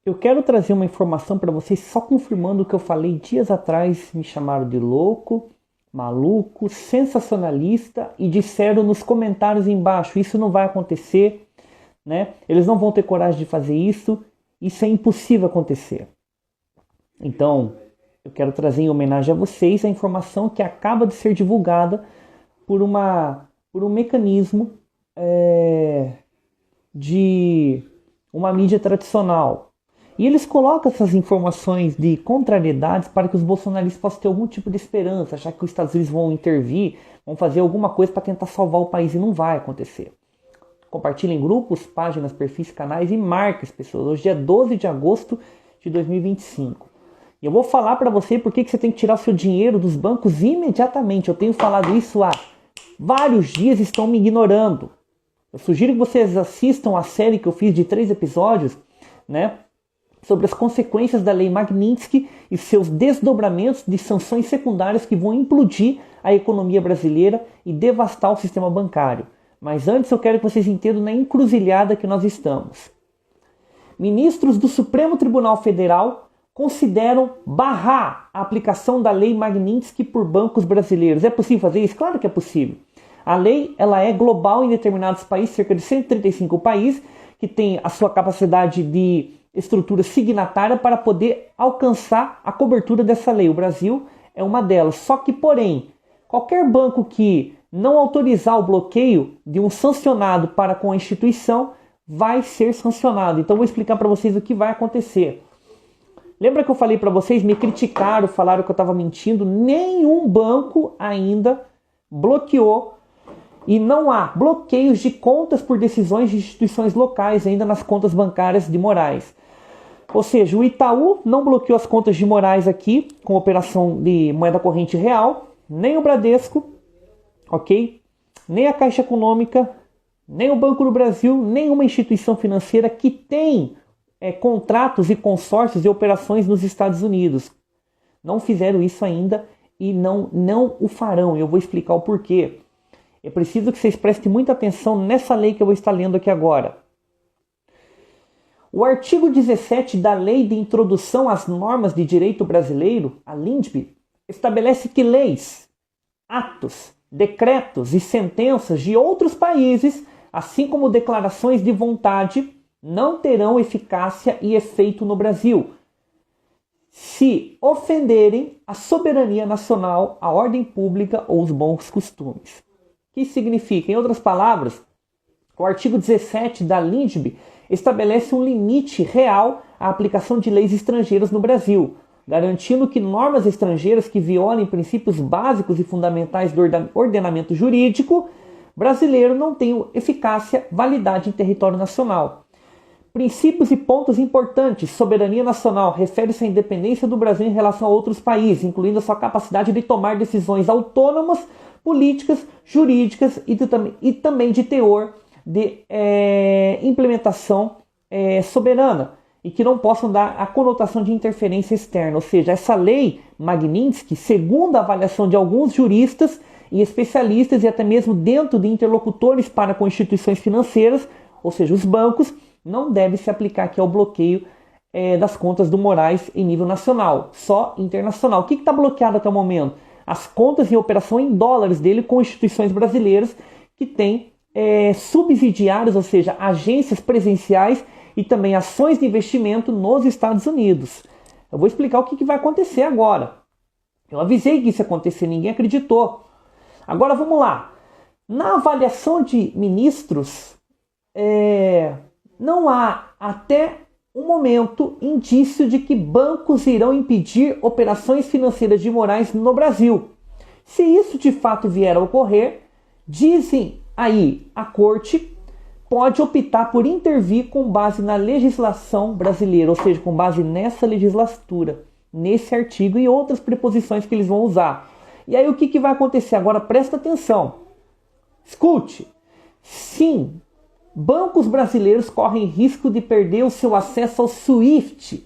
Eu quero trazer uma informação para vocês só confirmando o que eu falei dias atrás. Me chamaram de louco, maluco, sensacionalista e disseram nos comentários embaixo: isso não vai acontecer, né? Eles não vão ter coragem de fazer isso. Isso é impossível acontecer. Então, eu quero trazer em homenagem a vocês a informação que acaba de ser divulgada por um mecanismo de uma mídia tradicional. E eles colocam essas informações de contrariedades para que os bolsonaristas possam ter algum tipo de esperança, achar que os Estados Unidos vão intervir, vão fazer alguma coisa para tentar salvar o país, e não vai acontecer. Compartilhe em grupos, páginas, perfis, canais e marque as pessoas. Hoje é 12 de agosto de 2025. E eu vou falar para você por que você tem que tirar o seu dinheiro dos bancos imediatamente. Eu tenho falado isso há vários dias e estão me ignorando. Eu sugiro que vocês assistam a série que eu fiz de 3 episódios, né, sobre as consequências da Lei Magnitsky e seus desdobramentos de sanções secundárias que vão implodir a economia brasileira e devastar o sistema bancário. Mas antes eu quero que vocês entendam na encruzilhada que nós estamos. Ministros do Supremo Tribunal Federal consideram barrar a aplicação da Lei Magnitsky por bancos brasileiros. É possível fazer isso? Claro que é possível. A lei ela é global em determinados países, cerca de 135 países, que tem a sua capacidade de estrutura signatária para poder alcançar a cobertura dessa lei. O Brasil é uma delas. Só que, porém, qualquer banco que não autorizar o bloqueio de um sancionado para com a instituição vai ser sancionado. Então, eu vou explicar para vocês o que vai acontecer. Lembra que eu falei para vocês, me criticaram, falaram que eu estava mentindo? Nenhum banco ainda bloqueou e não há bloqueios de contas por decisões de instituições locais ainda nas contas bancárias de Moraes. Ou seja, o Itaú não bloqueou as contas de Moraes aqui com operação de moeda corrente real, nem o Bradesco, ok? Nem a Caixa Econômica, nem o Banco do Brasil, nenhuma instituição financeira que tem contratos e consórcios e operações nos Estados Unidos. Não fizeram isso ainda e não o farão. Eu vou explicar o porquê. É preciso que vocês prestem muita atenção nessa lei que eu vou estar lendo aqui agora. O artigo 17 da Lei de Introdução às Normas de Direito Brasileiro, a LINDB, estabelece que leis, atos, decretos e sentenças de outros países, assim como declarações de vontade, não terão eficácia e efeito no Brasil, se ofenderem a soberania nacional, a ordem pública ou os bons costumes. O que significa? Em outras palavras, o artigo 17 da LINDB estabelece um limite real à aplicação de leis estrangeiras no Brasil, garantindo que normas estrangeiras que violem princípios básicos e fundamentais do ordenamento jurídico brasileiro não tenham eficácia, validade em território nacional. Princípios e pontos importantes. Soberania nacional refere-se à independência do Brasil em relação a outros países, incluindo a sua capacidade de tomar decisões autônomas, políticas, jurídicas e também de teor de implementação soberana e que não possam dar a conotação de interferência externa. Ou seja, essa lei Magnitsky, segundo a avaliação de alguns juristas e especialistas e até mesmo dentro de interlocutores para com instituições financeiras, ou seja, os bancos, não deve se aplicar aqui ao bloqueio das contas do Moraes em nível nacional, só internacional. O que está bloqueado até o momento? As contas em operação em dólares dele com instituições brasileiras que têm subsidiários, ou seja, agências presenciais e também ações de investimento nos Estados Unidos. Eu vou explicar o que vai acontecer agora. Eu avisei que isso ia acontecer, ninguém acreditou. Agora vamos lá. Na avaliação de ministros, não há até o momento indício de que bancos irão impedir operações financeiras de Moraes no Brasil. Se isso de fato vier a ocorrer, dizem aí a corte pode optar por intervir com base na legislação brasileira, ou seja, com base nessa legislatura, nesse artigo e outras preposições que eles vão usar. E aí o que vai acontecer? Agora presta atenção. Escute. Sim, bancos brasileiros correm risco de perder o seu acesso ao SWIFT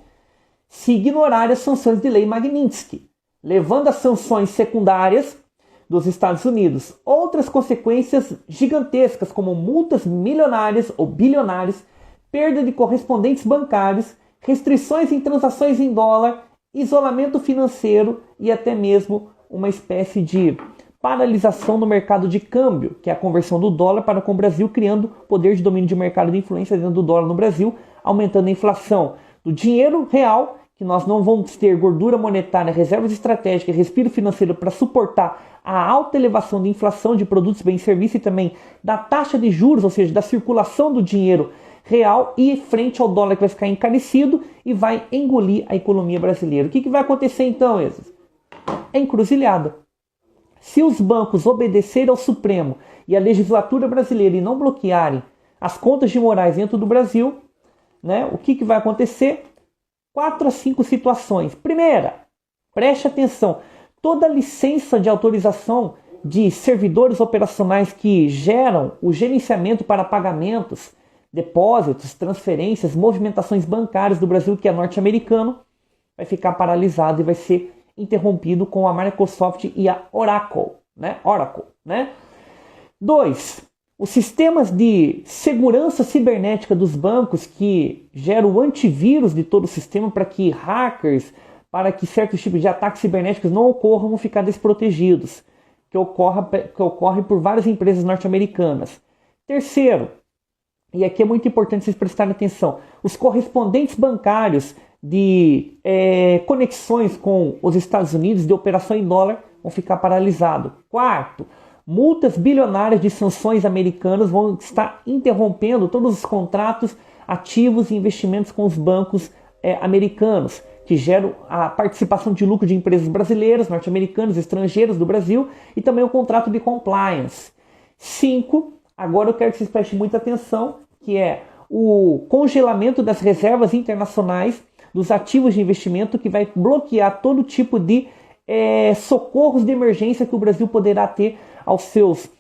se ignorarem as sanções de lei Magnitsky, levando a sanções secundárias dos Estados Unidos. Outras consequências gigantescas, como multas milionárias ou bilionárias, perda de correspondentes bancários restrições em transações em dólar, isolamento financeiro e até mesmo uma espécie de paralisação no mercado de câmbio, que é a conversão do dólar para com o Brasil, criando poder de domínio de mercado de influência dentro do dólar no Brasil, aumentando a inflação do dinheiro real, que nós não vamos ter gordura monetária, reservas estratégicas, respiro financeiro para suportar a alta elevação de inflação de produtos, bens e serviços e também da taxa de juros, ou seja, da circulação do dinheiro real e frente ao dólar que vai ficar encarecido e vai engolir a economia brasileira. O que vai acontecer então, Esas? É encruzilhada. Se os bancos obedecerem ao Supremo e à legislatura brasileira e não bloquearem as contas de Moraes dentro do Brasil, né, o que vai acontecer? 4 a 5 situações. Primeira, preste atenção, toda licença de autorização de servidores operacionais que geram o gerenciamento para pagamentos, depósitos, transferências, movimentações bancárias do Brasil, que é norte-americano, vai ficar paralisado e vai ser interrompido com a Microsoft e a Oracle, né? 2. Os sistemas de segurança cibernética dos bancos que geram o antivírus de todo o sistema para que hackers, para que certos tipos de ataques cibernéticos não ocorram, vão ficar desprotegidos, que ocorre por várias empresas norte-americanas. Terceiro, e aqui é muito importante vocês prestarem atenção, os correspondentes bancários de conexões com os Estados Unidos de operação em dólar vão ficar paralisados. Quarto, multas bilionárias de sanções americanas vão estar interrompendo todos os contratos, ativos e investimentos com os bancos americanos, que geram a participação de lucro de empresas brasileiras, norte-americanas, estrangeiras do Brasil e também o contrato de compliance. 5. Agora eu quero que vocês prestem muita atenção, que é o congelamento das reservas internacionais dos ativos de investimento, que vai bloquear todo tipo de socorros de emergência que o Brasil poderá ter aos seus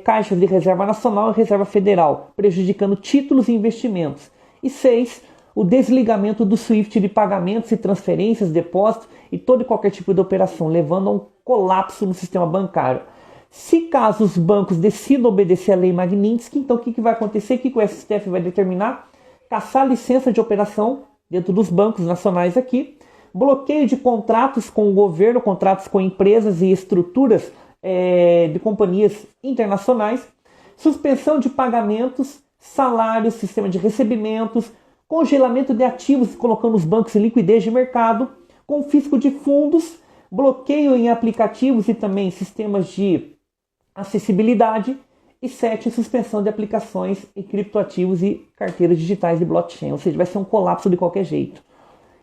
caixas de reserva nacional e reserva federal, prejudicando títulos e investimentos. E 6, o desligamento do SWIFT de pagamentos e transferências, depósitos e todo e qualquer tipo de operação, levando a um colapso no sistema bancário. Se caso os bancos decidam obedecer à lei Magnitsky, então o que vai acontecer? O que o STF vai determinar? Caçar a licença de operação dentro dos bancos nacionais aqui, bloqueio de contratos com o governo, contratos com empresas e estruturas de companhias internacionais, suspensão de pagamentos, salários, sistema de recebimentos, congelamento de ativos, colocando os bancos em liquidez de mercado, confisco de fundos, bloqueio em aplicativos e também sistemas de acessibilidade, e 7, suspensão de aplicações em criptoativos e carteiras digitais de blockchain, ou seja, vai ser um colapso de qualquer jeito.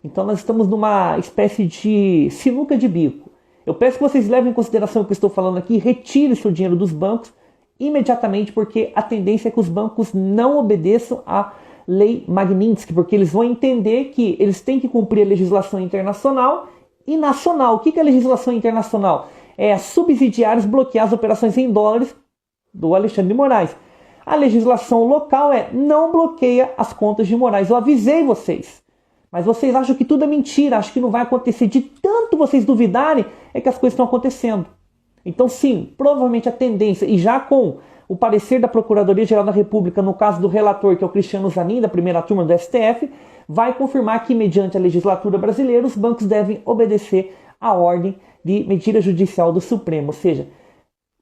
Então nós estamos numa espécie de sinuca de bico. Eu peço que vocês levem em consideração o que eu estou falando aqui, retirem seu dinheiro dos bancos imediatamente, porque a tendência é que os bancos não obedeçam à lei Magnitsky, porque eles vão entender que eles têm que cumprir a legislação internacional e nacional. O que é a legislação internacional? É subsidiar e bloquear as operações em dólares do Alexandre de Moraes. A legislação local não bloqueia as contas de Moraes. Eu avisei vocês. Mas vocês acham que tudo é mentira, acham que não vai acontecer. De tanto vocês duvidarem, é que as coisas estão acontecendo. Então sim, provavelmente a tendência, e já com o parecer da Procuradoria-Geral da República, no caso do relator, que é o Cristiano Zanin, da primeira turma do STF, vai confirmar que, mediante a legislatura brasileira, os bancos devem obedecer à ordem de medida judicial do Supremo. Ou seja,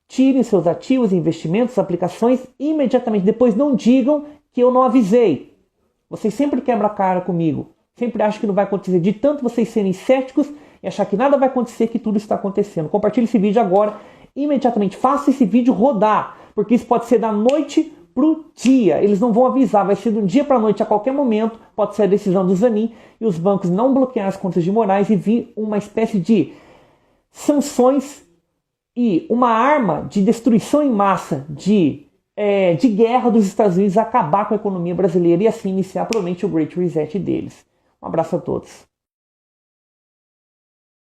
tirem seus ativos, investimentos, aplicações imediatamente. Depois não digam que eu não avisei. Vocês sempre quebram a cara comigo. Sempre acham que não vai acontecer. De tanto vocês serem céticos e achar que nada vai acontecer, que tudo está acontecendo. Compartilhe esse vídeo agora, imediatamente. Faça esse vídeo rodar, porque isso pode ser da noite pro dia. Eles não vão avisar, vai ser do dia para a noite a qualquer momento. Pode ser a decisão do Zanin e os bancos não bloquear as contas de Moraes e vir uma espécie de sanções e uma arma de destruição em massa, de guerra dos Estados Unidos, acabar com a economia brasileira e assim iniciar provavelmente o Great Reset deles. Um abraço a todos.